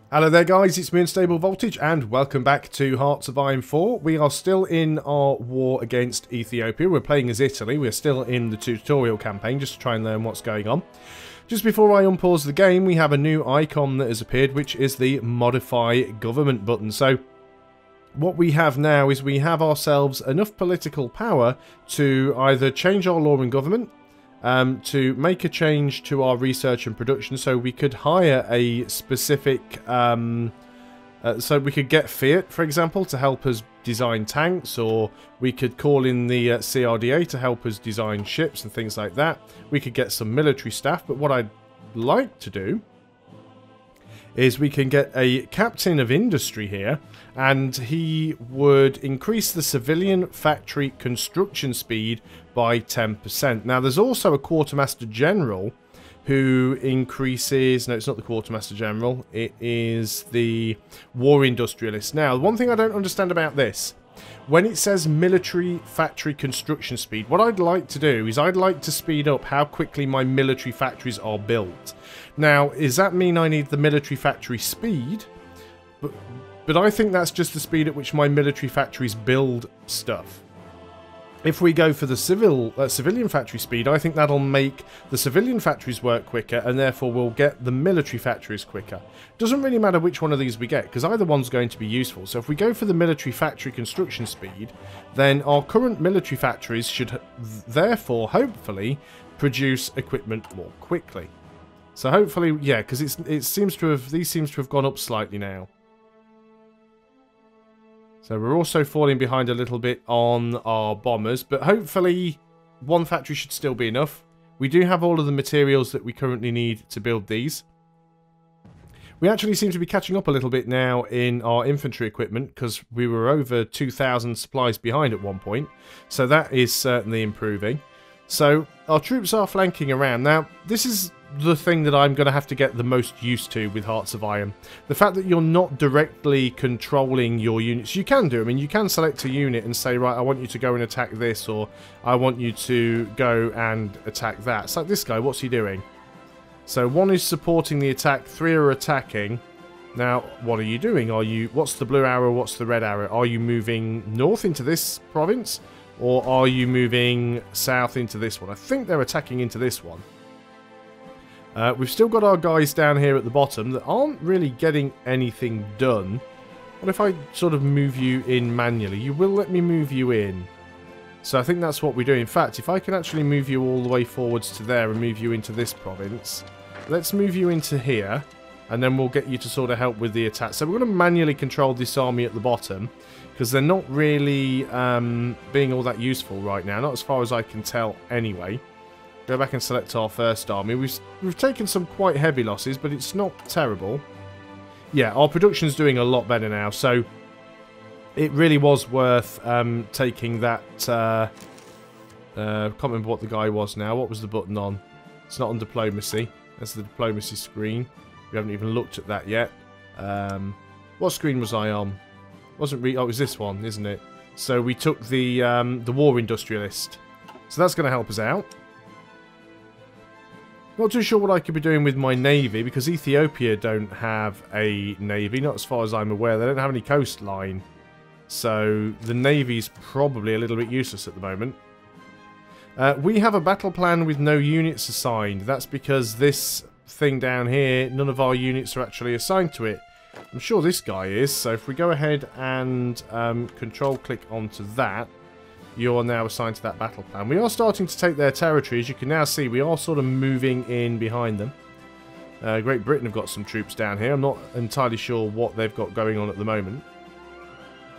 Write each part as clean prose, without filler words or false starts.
Hello there guys, it's me Unstable Voltage and welcome back to Hearts of Iron 4. We are still in our war against Ethiopia. We're playing as Italy. We're still in the tutorial campaign just to try and learn what's going on. Just before I unpause the game, we have a new icon that has appeared, which is the Modify Government button. So what we have now is we have ourselves enough political power to either change our law and government, to make a change to our research and production, so we could hire a specific, so we could get Fiat, for example, to help us design tanks, or we could call in the CRDA to help us design ships and things like that. We could get some military staff, but what I'd like to do is we can get a captain of industry here, and he would increase the civilian factory construction speed by 10%. Now, there's also a quartermaster general who increases... No, it's not the quartermaster general. It is the war industrialist. Now, one thing I don't understand about this, when it says military factory construction speed, what I'd like to do is I'd like to speed up how quickly my military factories are built. Now, does that mean I need the military factory speed? But I think that's just the speed at which my military factories build stuff. If we go for the civilian factory speed, I think that'll make the civilian factories work quicker, and therefore we'll get the military factories quicker. Doesn't really matter which one of these we get, because either one's going to be useful. So if we go for the military factory construction speed, then our current military factories should therefore, hopefully, produce equipment more quickly. So hopefully, yeah, because these seems to have gone up slightly now. So we're also falling behind a little bit on our bombers, but hopefully one factory should still be enough. We do have all of the materials that we currently need to build these. We actually seem to be catching up a little bit now in our infantry equipment, because we were over 2,000 supplies behind at one point. So that is certainly improving. So our troops are flanking around. Now, this is the thing that I'm going to have to get the most used to with Hearts of Iron. The fact that you're not directly controlling your units. You can do, I mean, you can select a unit and say, right, I want you to go and attack this, or I want you to go and attack that. It's like this guy, what's he doing? So one is supporting the attack, 3 are attacking. Now, what are you doing? What's the blue arrow, what's the red arrow? Are you moving north into this province, or are you moving south into this one? I think they're attacking into this one. We've still got our guys down here at the bottom that aren't really getting anything done. What if I sort of move you in manually? You will let me move you in. So I think that's what we do. In fact, if I can actually move you all the way forwards to there and move you into this province, let's move you into here, and then we'll get you to sort of help with the attack. So we're going to manually control this army at the bottom, because they're not really being all that useful right now. Not as far as I can tell anyway. Go back and select our first army. We've taken some quite heavy losses, but it's not terrible. Yeah, our production's doing a lot better now, so it really was worth taking that... can't remember what the guy was now. What was the button on? It's not on diplomacy. That's the diplomacy screen. We haven't even looked at that yet. What screen was I on? Wasn't really... Oh, it was this one, isn't it? So we took the war industrialist. So that's going to help us out. Not too sure what I could be doing with my navy, because Ethiopia don't have a navy, not as far as I'm aware. They don't have any coastline. So the navy's probably a little bit useless at the moment. We have a battle plan with no units assigned. That's because this thing down here, none of our units are actually assigned to it. I'm sure this guy is, so if we go ahead and control click onto that, you're now assigned to that battle plan. We are starting to take their territory. As you can now see, we are sort of moving in behind them. Great Britain have got some troops down here. I'm not entirely sure what they've got going on at the moment.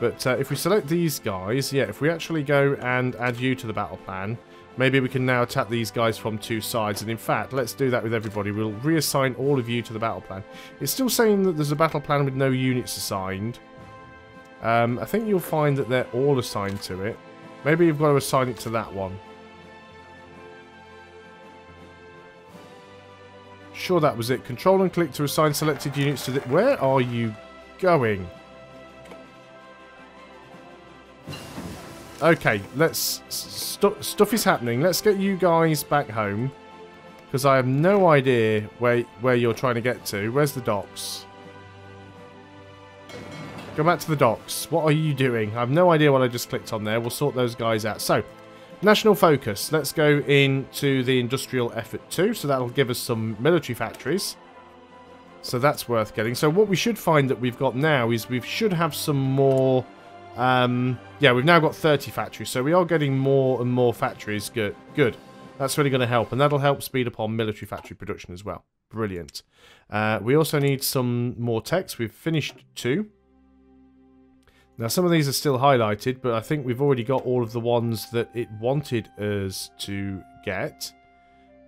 But if we select these guys, yeah, if we actually go and add you to the battle plan, maybe we can now attack these guys from 2 sides. And in fact, let's do that with everybody. We'll reassign all of you to the battle plan. It's still saying that there's a battle plan with no units assigned. I think you'll find that they're all assigned to it. Maybe you've got to assign it to that one. Sure, that was it. Control and click to assign selected units to the... Where are you going? Okay, let's... Stuff is happening. Let's get you guys back home. Because I have no idea where you're trying to get to. Where's the docks? Go back to the docks. What are you doing? I have no idea what I just clicked on there. We'll sort those guys out. So, national focus. Let's go into the industrial effort 2. So that'll give us some military factories. So that's worth getting. So what we should find that we've got now is we should have some more... yeah, we've now got 30 factories. So we are getting more and more factories. Good. Good. That's really going to help. And that'll help speed up our military factory production as well. Brilliant. We also need some more techs. We've finished 2. Now, some of these are still highlighted, but I think we've already got all of the ones that it wanted us to get.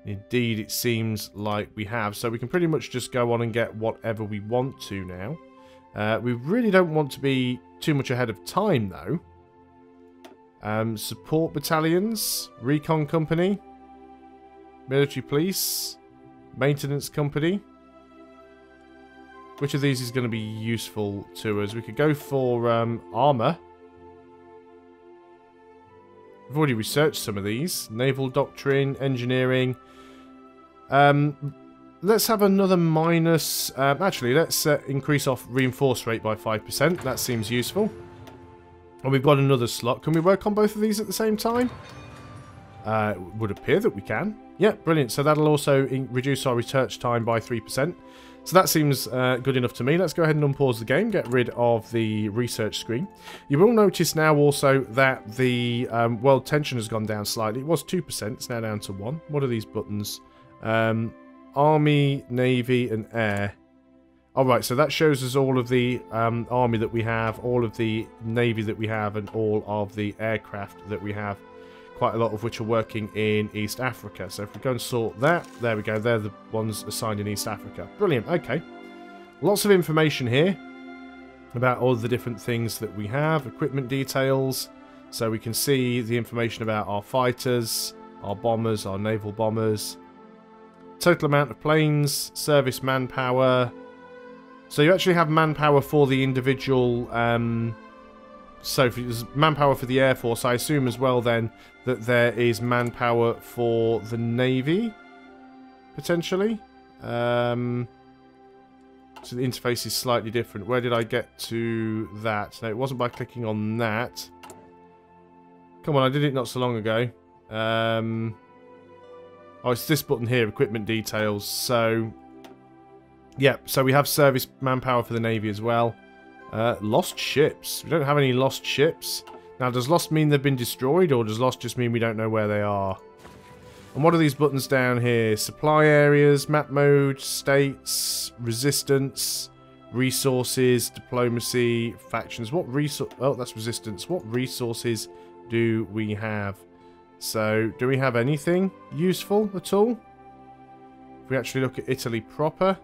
Indeed, it seems like we have. So we can pretty much just go on and get whatever we want to now. We really don't want to be too much ahead of time, though. Support battalions, recon company, military police, maintenance company. Which of these is going to be useful to us? We could go for armor. We've already researched some of these. Naval doctrine, engineering. Let's have another minus... actually, let's increase off reinforce rate by 5%. That seems useful. And we've got another slot. Can we work on both of these at the same time? It would appear that we can. Yeah, brilliant. So that'll also reduce our research time by 3%. So that seems good enough to me. Let's go ahead and unpause the game, get rid of the research screen. You will notice now also that the world tension has gone down slightly. It was 2%, it's now down to 1. What are these buttons? Army, Navy, and Air. Alright, so that shows us all of the army that we have, all of the Navy that we have, and all of the aircraft that we have. Quite a lot of which are working in East Africa. So if we go and sort that, there we go. They're the ones assigned in East Africa. Brilliant. Okay. Lots of information here about all the different things that we have. Equipment details. So we can see the information about our fighters, our bombers, our naval bombers. Total amount of planes, service manpower. So you actually have manpower for the individual... so if there's manpower for the Air Force, I assume as well then that there is manpower for the Navy, potentially. So the interface is slightly different. Where did I get to that? No, it wasn't by clicking on that. Come on, I did it not so long ago. Oh, it's this button here, equipment details. So, yeah, so we have service manpower for the Navy as well. Lost ships. We don't have any lost ships. Now, does lost mean they've been destroyed, or does lost just mean we don't know where they are? And what are these buttons down here? Supply areas, map mode, states, resistance, resources, diplomacy, factions. What resource? Oh, that's resistance. What resources do we have? So, do we have anything useful at all? If we actually look at Italy proper...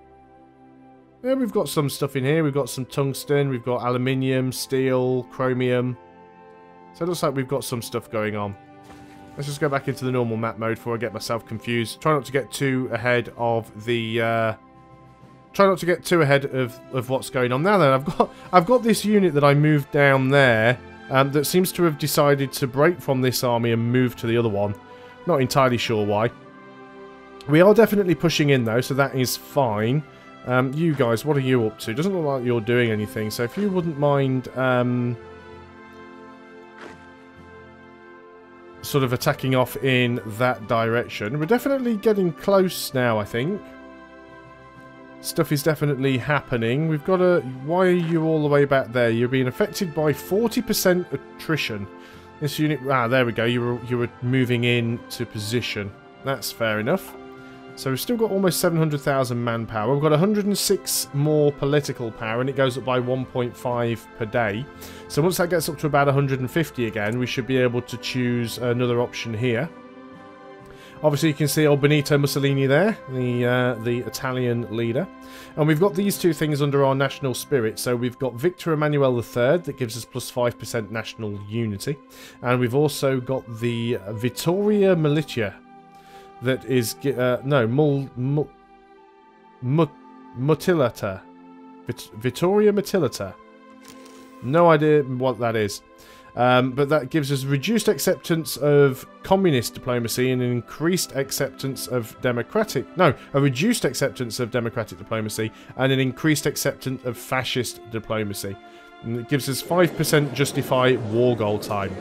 yeah, we've got some stuff in here. We've got some tungsten, we've got aluminium, steel, chromium. So it looks like we've got some stuff going on. Let's just go back into the normal map mode before I get myself confused. Try not to get too ahead of the... try not to get too ahead of what's going on. Now then, I've got this unit that I moved down there that seems to have decided to break from this army and move to the other one. Not entirely sure why. We are definitely pushing in though, so that is fine. You guys, what are you up to? Doesn't look like you're doing anything, so if you wouldn't mind sort of attacking off in that direction. We're definitely getting close now, I think. Stuff is definitely happening. We've got a... why are you all the way back there? You're being affected by 40% attrition. This unit... ah, there we go. You were moving in to position. That's fair enough. So we've still got almost 700,000 manpower. We've got 106 more political power, and it goes up by 1.5 per day. So once that gets up to about 150 again, we should be able to choose another option here. Obviously, you can see old Benito Mussolini there, the Italian leader. And we've got these two things under our national spirit. So we've got Victor Emmanuel III, that gives us plus 5% national unity. And we've also got the Vittoria Militia, that is, Mutilata. Vittoria Mutilata. No idea what that is. But that gives us reduced acceptance of communist diplomacy and an increased acceptance of a reduced acceptance of democratic diplomacy and an increased acceptance of fascist diplomacy. And it gives us 5% justify war goal time.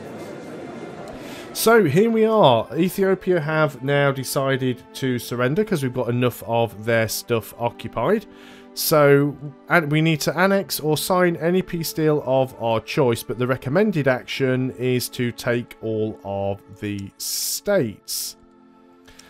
So here we are. Ethiopia have now decided to surrender because we've got enough of their stuff occupied. So and we need to annex or sign any peace deal of our choice, but the recommended action is to take all of the states.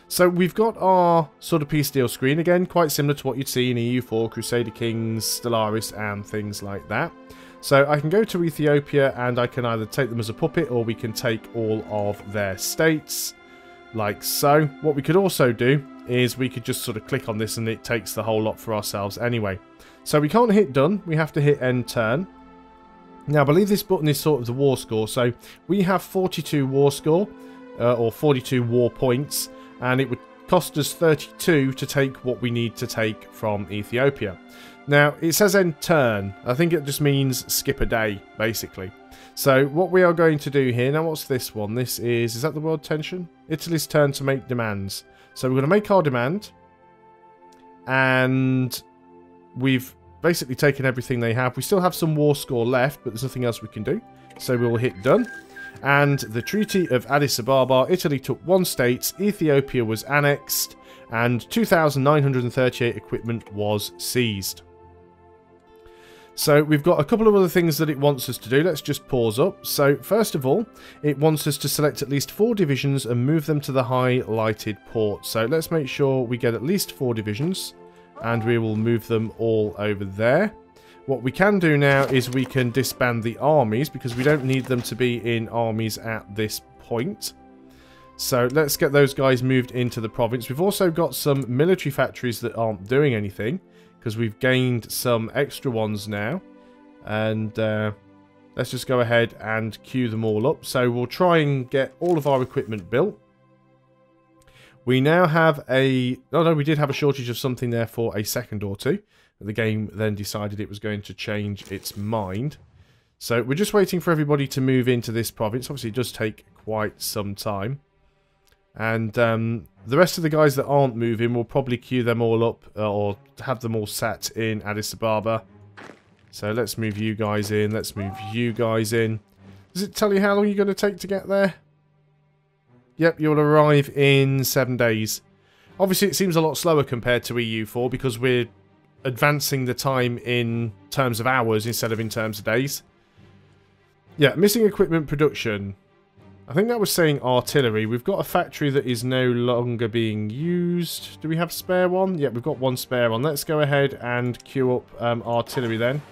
So we've got our sort of peace deal screen, again quite similar to what you'd see in EU4, Crusader Kings, Stellaris and things like that. So I can go to Ethiopia and I can either take them as a puppet or we can take all of their states, like so. What we could also do is we could just sort of click on this and it takes the whole lot for ourselves anyway. So we can't hit done, we have to hit end turn. Now I believe this button is sort of the war score, so we have 42 war score, or 42 war points, and it would cost us 32 to take what we need to take from Ethiopia. Now, it says end turn. I think it just means skip a day, basically. So, what we are going to do here... Now, what's this one? This is that the world tension? Italy's turn to make demands. So, we're going to make our demand. And we've basically taken everything they have. We still have some war score left, but there's nothing else we can do. So, we'll hit done. And the Treaty of Addis Ababa, Italy took 1 state, Ethiopia was annexed, and 2,938 equipment was seized. So we've got a couple of other things that it wants us to do. Let's just pause up. So first of all, it wants us to select at least 4 divisions and move them to the highlighted port. So let's make sure we get at least 4 divisions, and we will move them all over there. What we can do now is we can disband the armies, because we don't need them to be in armies at this point. So let's get those guys moved into the province. We've also got some military factories that aren't doing anything, because we've gained some extra ones now. And let's just go ahead and queue them all up. So we'll try and get all of our equipment built. We now have a... Oh no, we did have a shortage of something there for a second or two. The game then decided it was going to change its mind. So we're just waiting for everybody to move into this province. Obviously, it does take quite some time. And the rest of the guys that aren't moving, we'll probably queue them all up or have them all sat in Addis Ababa. So let's move you guys in. Let's move you guys in. Does it tell you how long you're going to take to get there? Yep, you'll arrive in 7 days. Obviously, it seems a lot slower compared to EU4 because we're advancing the time in terms of hours instead of in terms of days. Yeah, missing equipment production. I think that was saying artillery. We've got a factory that is no longer being used. Do we have spare one? Yeah, we've got one spare one. Let's go ahead and queue up artillery then.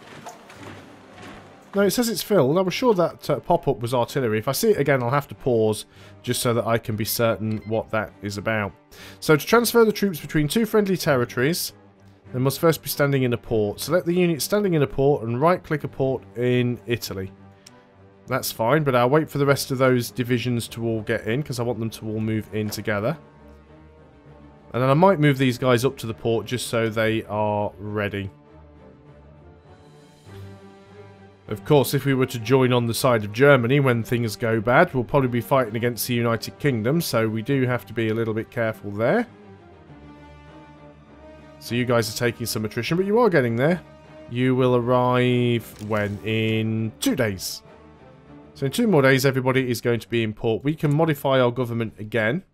No, it says it's filled. I was sure that pop-up was artillery. If I see it again, I'll have to pause just so that I can be certain what that is about. So to transfer the troops between 2 friendly territories, they must first be standing in a port. Select the unit standing in a port and right-click a port in Italy. That's fine, but I'll wait for the rest of those divisions to all get in, because I want them to all move in together. And then I might move these guys up to the port just so they are ready. Of course, if we were to join on the side of Germany when things go bad, we'll probably be fighting against the United Kingdom, so we do have to be a little bit careful there. So you guys are taking some attrition, but you are getting there. You will arrive when? In 2 days. So in 2 more days, everybody is going to be in port. We can modify our government again.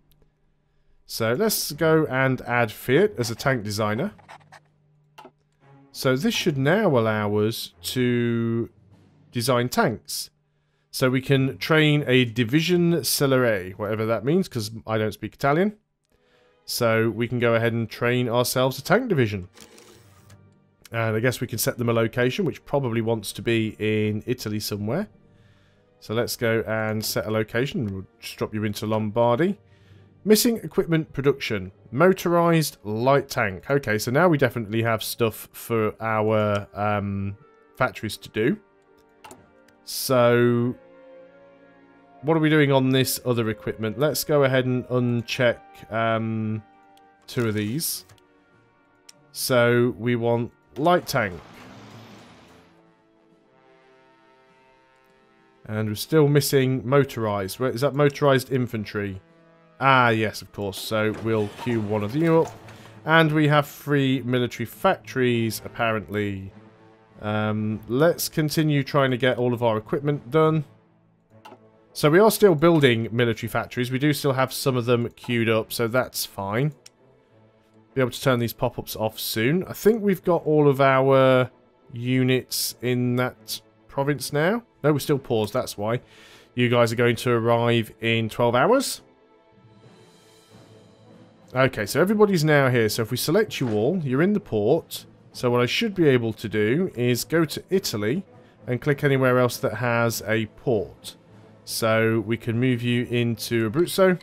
So let's go and add Fiat as a tank designer. So this should now allow us to design tanks. So we can train a division Cellere, whatever that means, because I don't speak Italian. So we can go ahead and train ourselves a tank division. And I guess we can set them a location, which probably wants to be in Italy somewhere. So let's go and set a location. We'll just drop you into Lombardy. Missing equipment production. Motorized light tank. Okay, so now we definitely have stuff for our factories to do. So what are we doing on this other equipment? Let's go ahead and uncheck 2 of these. So we want light tank. And we're still missing motorized. Where is that? Motorized infantry. Ah, yes, of course. So we'll queue one of you up. And we have 3 military factories, apparently. Let's continue trying to get all of our equipment done. So we are still building military factories. We do still have some of them queued up, so that's fine. Be able to turn these pop-ups off soon. I think we've got all of our units in that province now. No, we're still paused, that's why. You guys are going to arrive in 12 hours. Okay, so everybody's now here. So if we select you all, you're in the port. So what I should be able to do is go to Italy and click anywhere else that has a port. So we can move you into Abruzzo.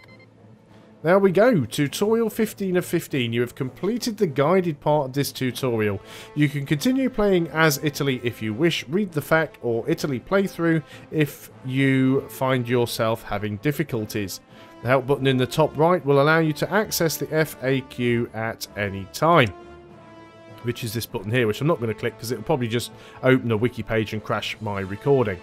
There we go, tutorial 15 of 15. You have completed the guided part of this tutorial. You can continue playing as Italy if you wish, read the FAQ or Italy playthrough if you find yourself having difficulties. The help button in the top right will allow you to access the FAQ at any time, which is this button here, which I'm not going to click because it'll probably just open a wiki page and crash my recording.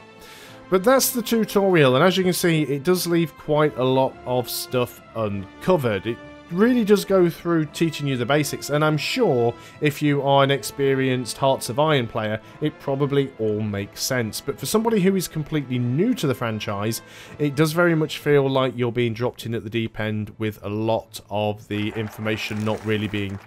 But that's the tutorial, and as you can see, it does leave quite a lot of stuff uncovered. It really does go through teaching you the basics, and I'm sure if you are an experienced Hearts of Iron player, it probably all makes sense. But for somebody who is completely new to the franchise, it does very much feel like you're being dropped in at the deep end with a lot of the information not really being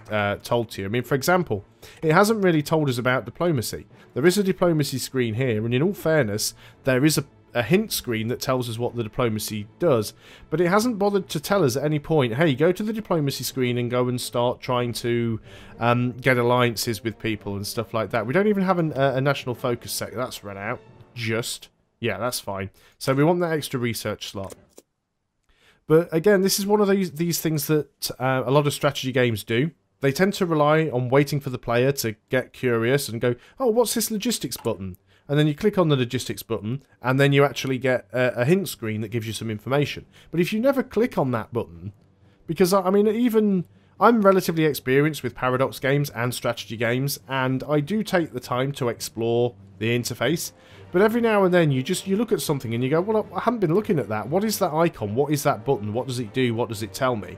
told to you. I mean, for example, it hasn't really told us about diplomacy. There is a diplomacy screen here, and in all fairness, there is a hint screen that tells us what the diplomacy does, but it hasn't bothered to tell us at any point, hey, go to the diplomacy screen and go and start trying to get alliances with people and stuff like that. We don't even have a national focus sector. That's run out. Yeah, that's fine. So we want that extra research slot. But again, this is one of these things that a lot of strategy games do. They tend to rely on waiting for the player to get curious and go, oh, what's this logistics button? And then you click on the logistics button, and then you actually get a hint screen that gives you some information. But if you never click on that button, because, I mean, even I'm relatively experienced with Paradox games and strategy games, and I do take the time to explore the interface. But every now and then you look at something and you go, well, I haven't been looking at that. What is that icon? What is that button? What does it do? What does it tell me?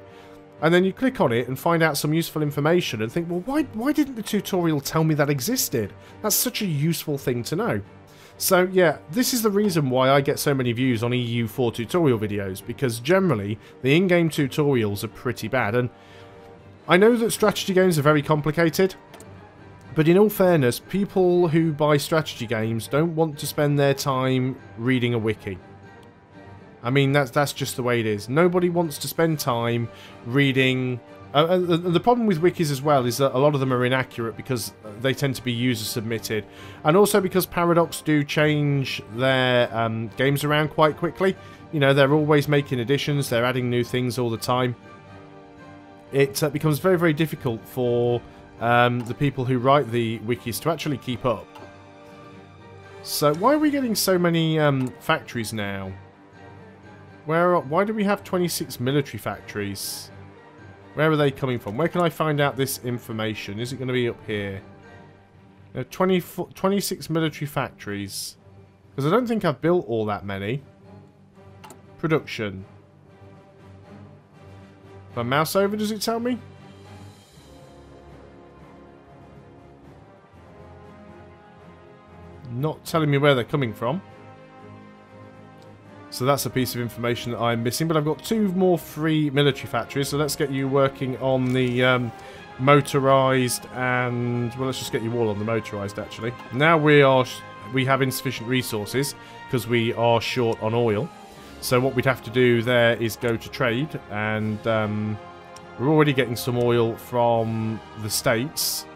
And then you click on it and find out some useful information and think, well, why didn't the tutorial tell me that existed? That's such a useful thing to know. So yeah, this is the reason why I get so many views on EU4 tutorial videos, because generally the in-game tutorials are pretty bad. And I know that strategy games are very complicated, but in all fairness, people who buy strategy games don't want to spend their time reading a wiki. I mean, that's just the way it is. Nobody wants to spend time reading... the problem with wikis as well is that a lot of them are inaccurate because they tend to be user-submitted. And also because Paradox do change their games around quite quickly. You know, they're always making additions, they're adding new things all the time. It becomes very, very difficult for the people who write the wikis to actually keep up. So, why are we getting so many factories now? Why do we have 26 military factories? Where are they coming from? Where can I find out this information? Is it going to be up here? 26 military factories. Because I don't think I've built all that many. Production. If I mouse over, does it tell me? Not telling me where they're coming from. So that's a piece of information that I'm missing. But I've got 2 more free military factories. So let's get you working on the motorised and... Well, let's just get you all on the motorised, actually. Now we have insufficient resources because we are short on oil. So what we'd have to do there is go to trade. And we're already getting some oil from the States.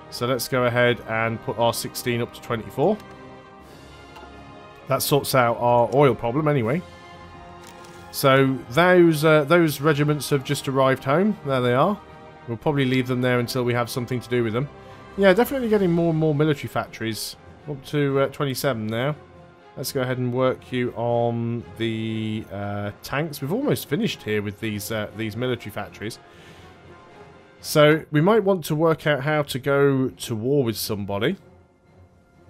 So let's go ahead and put our 16 up to 24. That sorts out our oil problem anyway. So those regiments have just arrived home. There they are. We'll probably leave them there until we have something to do with them. Yeah, definitely getting more and more military factories. Up to 27 now. Let's go ahead and work you on the tanks. We've almost finished here with these military factories. So we might want to work out how to go to war with somebody.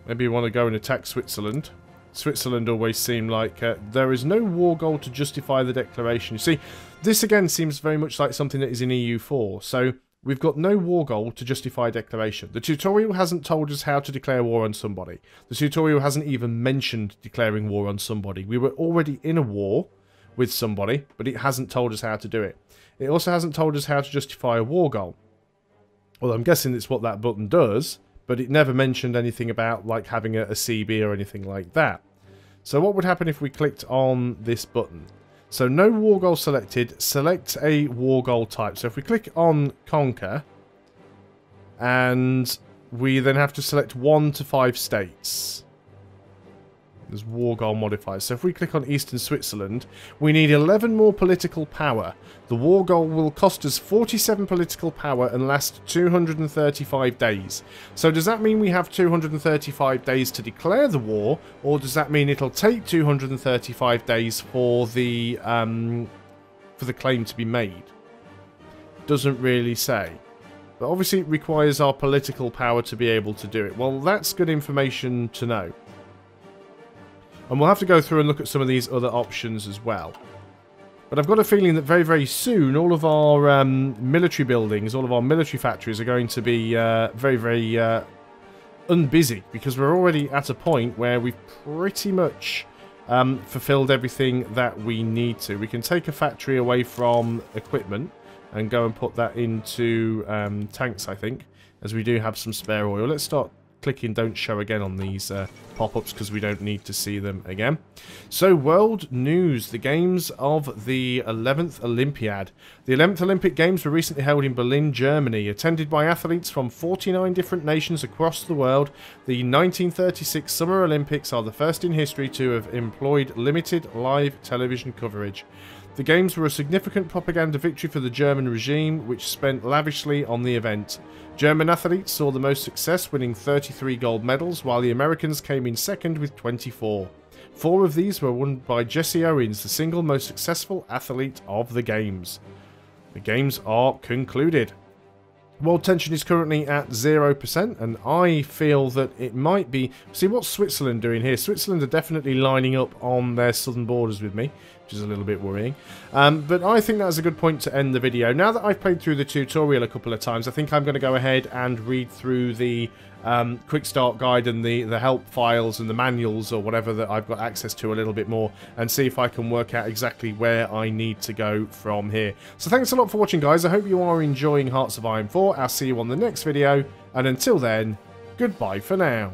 Maybe you want to go and attack Switzerland. Switzerland always seem like there is no war goal to justify the declaration. You see, this again seems very much like something that is in EU4. So we've got no war goal to justify declaration. The tutorial hasn't told us how to declare war on somebody. The tutorial hasn't even mentioned declaring war on somebody. We were already in a war with somebody, but it hasn't told us how to do it. It also hasn't told us how to justify a war goal. Well, I'm guessing it's what that button does, but it never mentioned anything about like having a CB or anything like that. So what would happen if we clicked on this button? So no war goal selected, select a war goal type. So if we click on conquer, and we then have to select 1 to 5 states. There's war goal modifiers. So if we click on Eastern Switzerland, we need 11 more political power. The war goal will cost us 47 political power and last 235 days. So does that mean we have 235 days to declare the war, or does that mean it'll take 235 days for the claim to be made? Doesn't really say. But obviously it requires our political power to be able to do it. Well, that's good information to know. And we'll have to go through and look at some of these other options as well. But I've got a feeling that very, very soon all of our military buildings, all of our military factories are going to be very, very unbusy. Because we're already at a point where we've pretty much fulfilled everything that we need to. We can take a factory away from equipment and go and put that into tanks, I think. As we do have some spare oil. Let's start clicking don't show again on these pop-ups because we don't need to see them again. So world news, the games of the 11th Olympiad. The 11th Olympic Games were recently held in Berlin, Germany. Attended by athletes from 49 different nations across the world, the 1936 Summer Olympics are the first in history to have employed limited live television coverage. The Games were a significant propaganda victory for the German regime, which spent lavishly on the event. German athletes saw the most success, winning 33 gold medals, while the Americans came in second with 24. 4 of these were won by Jesse Owens, the single most successful athlete of the Games. The Games are concluded. World tension is currently at 0%, and I feel that it might be... See, what's Switzerland doing here? Switzerland are definitely lining up on their southern borders with me, which is a little bit worrying. But I think that's a good point to end the video. Now that I've played through the tutorial a couple of times, I think I'm going to go ahead and read through the quick start guide and the help files and the manuals or whatever that I've got access to a little bit more, and see if I can work out exactly where I need to go from here. So thanks a lot for watching, guys. I hope you are enjoying Hearts of Iron 4. I'll see you on the next video, and until then, goodbye for now.